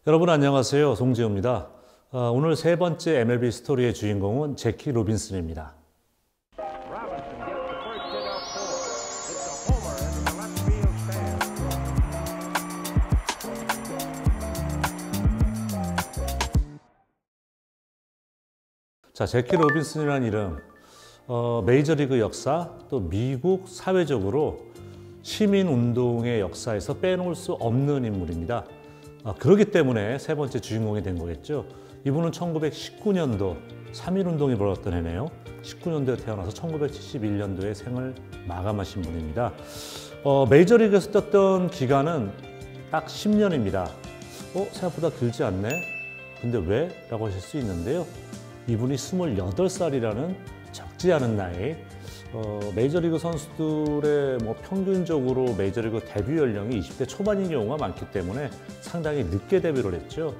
여러분 안녕하세요. 송지호입니다. 오늘 세 번째 MLB 스토리의 주인공은 제키 로빈슨입니다. 자, 제키 로빈슨이라는 이름, 메이저리그 역사, 또 미국 사회적으로 시민운동의 역사에서 빼놓을 수 없는 인물입니다. 그렇기 때문에 세 번째 주인공이 된 거겠죠. 이분은 1919년도 3.1운동이 벌어졌던 해네요. 19년도에 태어나서 1971년도에 생을 마감하신 분입니다. 메이저리그에서 뛰었던 기간은 딱 10년입니다. 생각보다 길지 않네? 근데 왜? 라고 하실 수 있는데요. 이분이 28살이라는 적지 않은 나이, 메이저리그 선수들의 평균적으로 메이저리그 데뷔 연령이 20대 초반인 경우가 많기 때문에 상당히 늦게 데뷔를 했죠.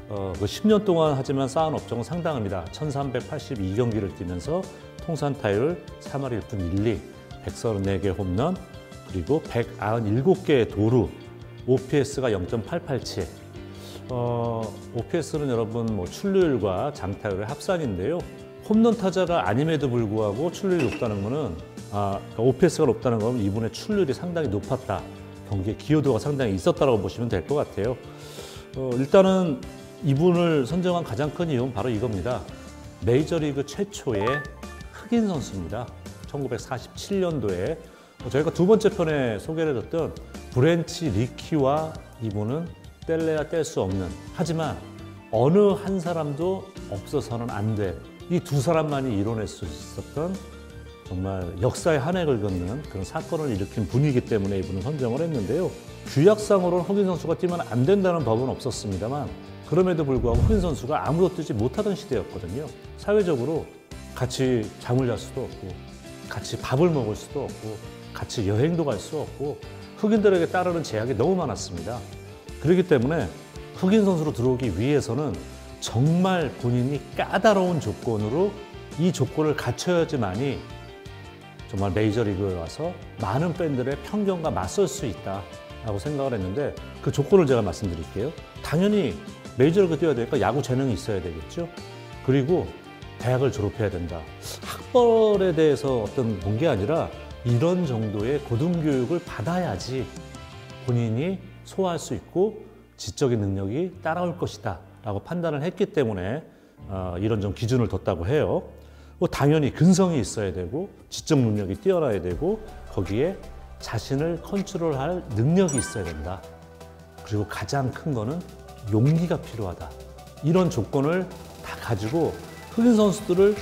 그 10년 동안 하지만 쌓은 업적은 상당합니다. 1382경기를 뛰면서 통산 타율 3할 1푼 1리, 134개 홈런, 그리고 197개의 도루, OPS가 0.887. OPS는 여러분 출루율과 장타율의 합산인데요. 홈런 타자가 아님에도 불구하고 출루율이 높다는 거는 OPS가 높다는 건 이분의 출루율이 상당히 높았다. 경기에 기여도가 상당히 있었다고 보시면 될 것 같아요. 일단은 이분을 선정한 가장 큰 이유는 바로 이겁니다. 메이저리그 최초의 흑인 선수입니다. 1947년도에 저희가 두 번째 편에 소개를 해줬던 브랜치 리키와 이분은 뗄래야 뗄 수 없는, 하지만 어느 한 사람도 없어서는 안 될, 이 두 사람만이 이뤄낼 수 있었던 정말 역사의 한 획을 긋는 그런 사건을 일으킨 분이기 때문에 이분은 선정을 했는데요. 규약상으로는 흑인 선수가 뛰면 안 된다는 법은 없었습니다만 그럼에도 불구하고 흑인 선수가 아무도 뛰지 못하던 시대였거든요. 사회적으로 같이 잠을 잘 수도 없고 같이 밥을 먹을 수도 없고 같이 여행도 갈 수 없고 흑인들에게 따르는 제약이 너무 많았습니다. 그렇기 때문에 흑인 선수로 들어오기 위해서는 정말 본인이 까다로운 조건으로 이 조건을 갖춰야지만이 정말 메이저리그에 와서 많은 팬들의 편견과 맞설 수 있다라고 생각을 했는데 그 조건을 제가 말씀드릴게요. 당연히 메이저리그 뛰어야 되니까 야구 재능이 있어야 되겠죠. 그리고 대학을 졸업해야 된다. 학벌에 대해서 어떤 본 게 아니라 이런 정도의 고등교육을 받아야지 본인이 소화할 수 있고 지적인 능력이 따라올 것이다 라고 판단을 했기 때문에 이런 좀 기준을 뒀다고 해요. 당연히 근성이 있어야 되고 지적 능력이 뛰어나야 되고 거기에 자신을 컨트롤할 능력이 있어야 된다. 그리고 가장 큰 거는 용기가 필요하다. 이런 조건을 다 가지고 흑인 선수들을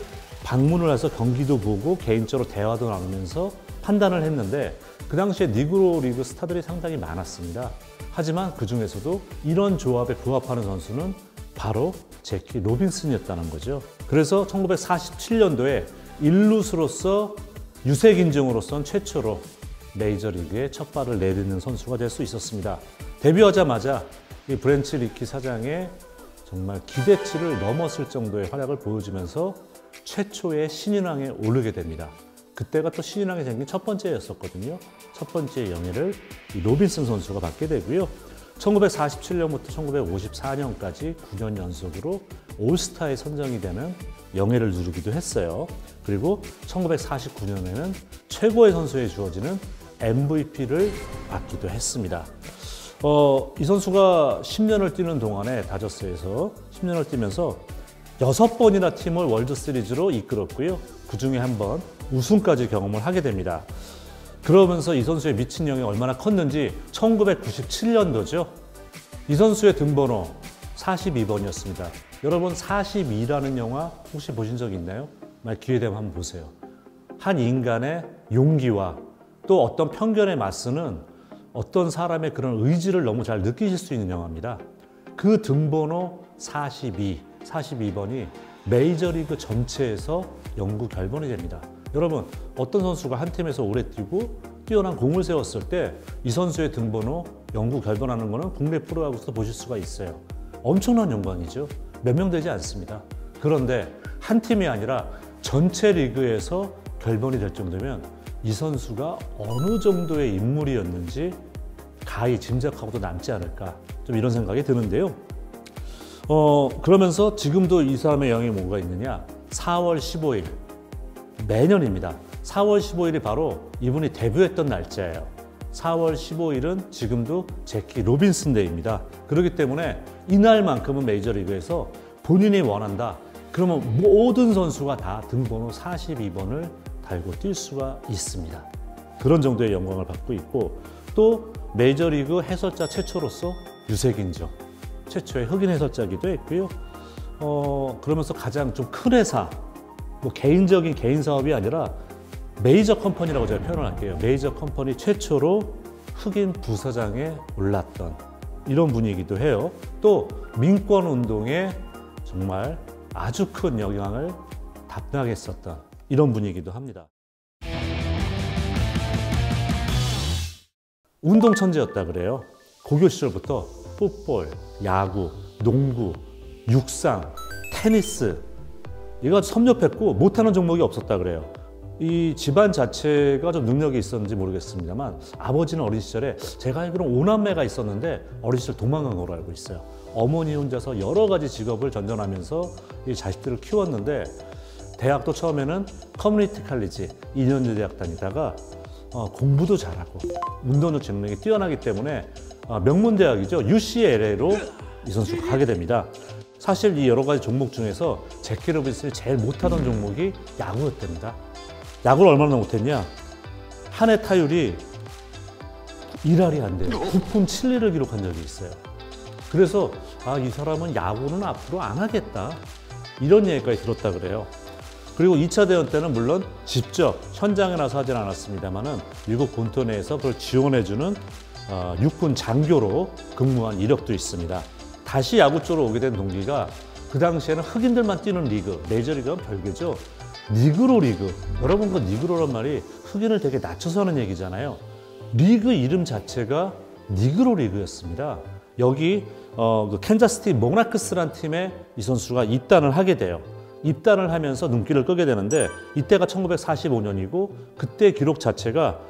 방문을 해서 경기도 보고 개인적으로 대화도 나누면서 판단을 했는데 그 당시에 니그로 리그 스타들이 상당히 많았습니다. 하지만 그 중에서도 이런 조합에 부합하는 선수는 바로 제키 로빈슨이었다는 거죠. 그래서 1947년도에 일루수로서 유색 인종으로선 최초로 메이저리그에 첫 발을 내딛는 선수가 될 수 있었습니다. 데뷔하자마자 이 브랜치 리키 사장의 정말 기대치를 넘었을 정도의 활약을 보여주면서 최초의 신인왕에 오르게 됩니다. 그때가 또 신인왕이 생긴 첫 번째였었거든요. 첫 번째 영예를 이 로빈슨 선수가 받게 되고요. 1947년부터 1954년까지 9년 연속으로 올스타에 선정이 되는 영예를 누리기도 했어요. 그리고 1949년에는 최고의 선수에 주어지는 MVP를 받기도 했습니다. 이 선수가 10년을 뛰는 동안에 다저스에서 10년을 뛰면서 6번이나 팀을 월드시리즈로 이끌었고요. 그 중에 한 번 우승까지 경험을 하게 됩니다. 그러면서 이 선수의 미친 영이 얼마나 컸는지 1997년도죠. 이 선수의 등번호 42번이었습니다. 여러분 42라는 영화 혹시 보신 적 있나요? 만약 기회 되면 한번 보세요. 한 인간의 용기와 또 어떤 편견에 맞서는 어떤 사람의 그런 의지를 너무 잘 느끼실 수 있는 영화입니다. 그 등번호 42번이 메이저리그 전체에서 영구 결번이 됩니다. 여러분 어떤 선수가 한 팀에서 오래 뛰고 뛰어난 공을 세웠을 때 이 선수의 등번호 영구 결번하는 것은 국내 프로야구에서도 보실 수가 있어요. 엄청난 영광이죠. 몇 명 되지 않습니다. 그런데 한 팀이 아니라 전체 리그에서 결번이 될 정도면 이 선수가 어느 정도의 인물이었는지 가히 짐작하고도 남지 않을까 좀 이런 생각이 드는데요. 그러면서 지금도 이 사람의 영향이 뭐가 있느냐? 4월 15일 매년입니다. 4월 15일이 바로 이분이 데뷔했던 날짜예요. 4월 15일은 지금도 제키 로빈슨 데이입니다. 그렇기 때문에 이날만큼은 메이저리그에서 본인이 원한다. 그러면 모든 선수가 다 등번호 42번을 달고 뛸 수가 있습니다. 그런 정도의 영광을 받고 있고, 또 메이저리그 해설자 최초로서 유색인정, 최초의 흑인 해설자이기도 했고요. 그러면서 가장 좀 큰 회사, 뭐 개인적인 개인 사업이 아니라 메이저 컴퍼니라고 제가 표현을 할게요. 메이저 컴퍼니 최초로 흑인 부사장에 올랐던 이런 분이기도 해요. 또 민권 운동에 정말 아주 큰 영향을 담당했었던 이런 분이기도 합니다. 운동 천재였다 그래요. 고교 시절부터 풋볼, 야구, 농구, 육상, 테니스 이거 섭렵했고 못하는 종목이 없었다 그래요. 이 집안 자체가 좀 능력이 있었는지 모르겠습니다만 아버지는 어린 시절에 제가 알기로는 5남매가 있었는데 어린 시절 도망간 걸로 알고 있어요. 어머니 혼자서 여러 가지 직업을 전전하면서 이 자식들을 키웠는데 대학도 처음에는 커뮤니티 칼리지 2년제 대학 다니다가 공부도 잘하고 운동력 재능이 뛰어나기 때문에 명문대학이죠. UCLA로 이 선수가 가게 됩니다. 사실 이 여러 가지 종목 중에서 제키 로빈슨이 제일 못하던 종목이 야구였답니다. 야구를 얼마나 못했냐? 한 해 타율이 1할이 안 돼요. 9푼 7리를 기록한 적이 있어요. 그래서 이 사람은 야구는 앞으로 안 하겠다. 이런 얘기까지 들었다 그래요. 그리고 2차 대전 때는 물론 직접 현장에 나서 하진 않았습니다만은 미국 본토 내에서 그걸 지원해주는 육군 장교로 근무한 이력도 있습니다. 다시 야구 쪽으로 오게 된 동기가 그 당시에는 흑인들만 뛰는 리그, 메이저리그는 별개죠. 니그로 리그. 여러분 그 니그로란 말이 흑인을 되게 낮춰서 하는 얘기잖아요. 리그 이름 자체가 니그로 리그였습니다. 여기 그 캔자스시티 모나크스라는 팀에 이 선수가 입단을 하게 돼요. 입단을 하면서 눈길을 끄게 되는데 이때가 1945년이고 그때 기록 자체가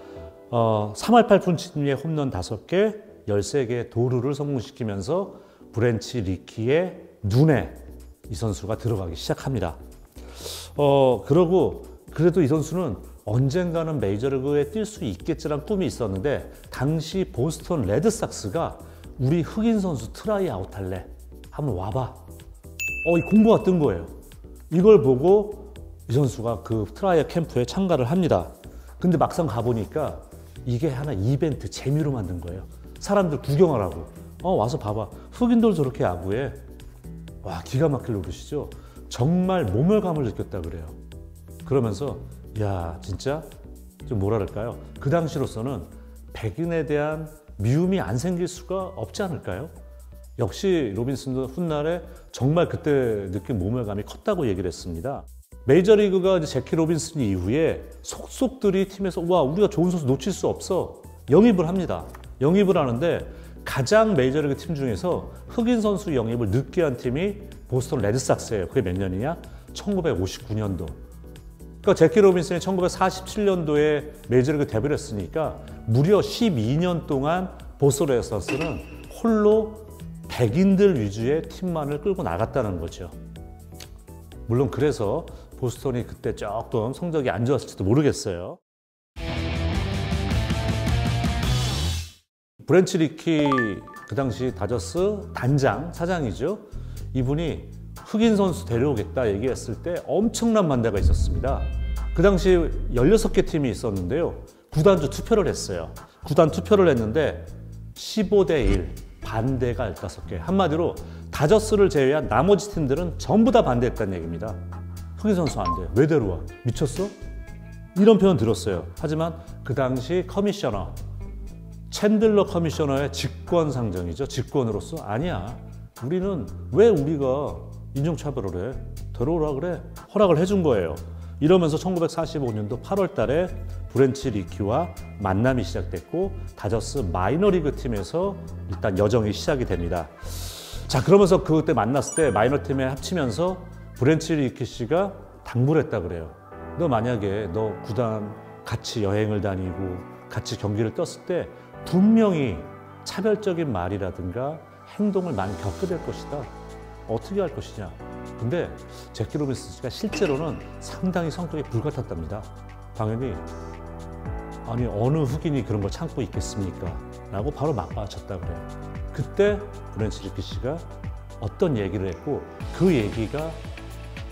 3할 8푼 7리의 홈런 5개, 13개의 도루를 성공시키면서 브랜치 리키의 눈에 이 선수가 들어가기 시작합니다. 그러고 그래도 이 선수는 언젠가는 메이저리그에 뛸 수 있겠지라는 꿈이 있었는데 당시 보스턴 레드삭스가 우리 흑인 선수 트라이 아웃 할래? 한번 와봐. 이 공고가 뜬 거예요. 이걸 보고 이 선수가 그 트라이 캠프에 참가를 합니다. 근데 막상 가보니까 이게 하나 이벤트 재미로 만든 거예요. 사람들 구경하라고. 와서 봐봐. 흑인들 저렇게 야구해. 와, 기가 막힐 노릇이죠. 정말 모멸감을 느꼈다 그래요. 그러면서 야, 진짜 좀 뭐라 그럴까요? 그 당시로서는 백인에 대한 미움이 안 생길 수가 없지 않을까요? 역시 로빈슨도 훗날에 정말 그때 느낀 모멸감이 컸다고 얘기를 했습니다. 메이저리그가 이제 제키 로빈슨 이후에 속속들이 팀에서 와, 우리가 좋은 선수 놓칠 수 없어. 영입을 합니다. 영입을 하는데 가장 메이저리그 팀 중에서 흑인 선수 영입을 늦게 한 팀이 보스턴 레드삭스예요. 그게 몇 년이냐? 1959년도. 그러니까 제키 로빈슨이 1947년도에 메이저리그 데뷔를 했으니까 무려 12년 동안 보스턴 레드삭스는 홀로 백인들 위주의 팀만을 끌고 나갔다는 거죠. 물론 그래서 보스턴이 그때 조금 성적이 안 좋았을지도 모르겠어요. 브랜치 리키 그 당시 다저스 단장, 사장이죠. 이분이 흑인 선수 데려오겠다 얘기했을 때 엄청난 반대가 있었습니다. 그 당시 16개 팀이 있었는데요. 구단주 투표를 했어요. 구단 투표를 했는데 15대 1, 반대가 15개. 한마디로 다저스를 제외한 나머지 팀들은 전부 다 반대했다는 얘기입니다. 흑인 선수 안 돼. 왜 데려와? 미쳤어? 이런 표현 들었어요. 하지만 그 당시 커미셔너, 챈들러 커미셔너의 직권상정이죠. 직권으로서 아니야. 우리는 왜 우리가 인종차별을 해? 데려오라 그래. 허락을 해준 거예요. 이러면서 1945년도 8월 달에 브랜치 리키와 만남이 시작됐고 다저스 마이너리그 팀에서 일단 여정이 시작이 됩니다. 자, 그러면서 그때 만났을 때 마이너 팀에 합치면서 브랜치 리키 씨가 당부를 했다 그래요. 너 만약에 너 구단 같이 여행을 다니고 같이 경기를 떴을 때 분명히 차별적인 말이라든가 행동을 많이 겪게 될 것이다. 어떻게 할 것이냐. 근데 제키 로빈슨가 실제로는 상당히 성격이 불같았답니다. 당연히 아니 어느 흑인이 그런 걸 참고 있겠습니까? 라고 바로 맞받아쳤다 그래요. 그때 브랜치 리피 씨가 어떤 얘기를 했고 그 얘기가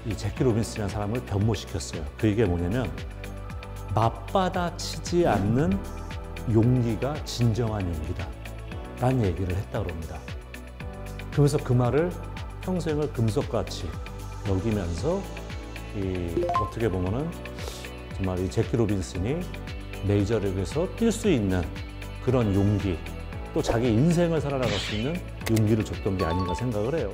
이 제키 로빈슨이라는 사람을 변모시켰어요. 그 얘기가 뭐냐면 맞받아치지 않는 용기가 진정한 용기다 라는 얘기를 했다고 합니다. 그래서 그 말을 평생을 금속같이 여기면서 어떻게 보면은 정말 이 제키 로빈슨이 메이저리그에서 뛸 수 있는 그런 용기, 또 자기 인생을 살아나갈 수 있는 용기를 줬던 게 아닌가 생각을 해요.